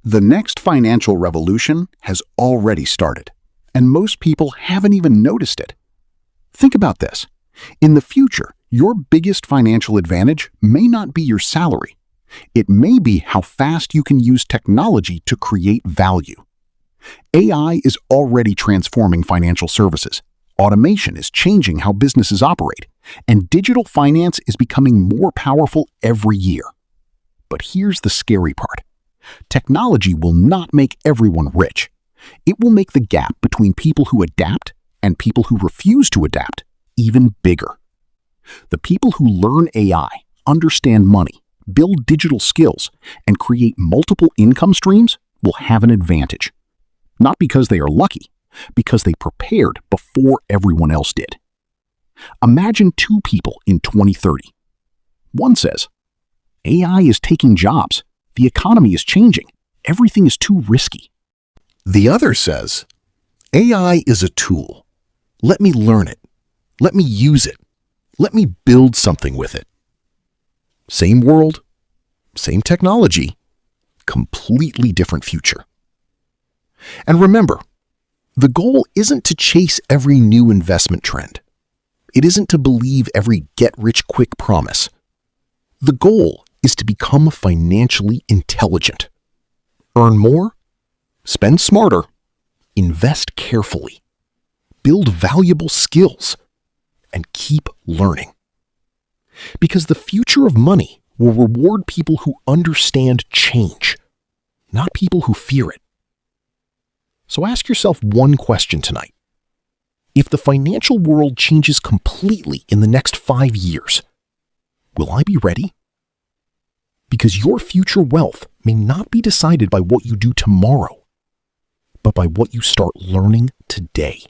The next financial revolution has already started, and most people haven't even noticed it. Think about this. In the future, your biggest financial advantage may not be your salary. It may be how fast you can use technology to create value. AI is already transforming financial services. Automation is changing how businesses operate, and digital finance is becoming more powerful every year. But here's the scary part. Technology will not make everyone rich. It will make the gap between people who adapt and people who refuse to adapt even bigger. The people who learn AI, understand money, build digital skills, and create multiple income streams will have an advantage. Not because they are lucky, because they prepared before everyone else did. Imagine two people in 2030. One says, AI is taking jobs. The economy is changing. Everything is too risky. The other says, AI is a tool. Let me learn it. Let me use it. Let me build something with it. Same world, same technology, completely different future. And remember, the goal isn't to chase every new investment trend. It isn't to believe every get-rich-quick promise. The goal is to become financially intelligent. Earn more, spend smarter, invest carefully, build valuable skills, and keep learning. Because the future of money will reward people who understand change, not people who fear it. So ask yourself one question tonight. If the financial world changes completely in the next 5 years, will I be ready? Because your future wealth may not be decided by what you do tomorrow, but by what you start learning today.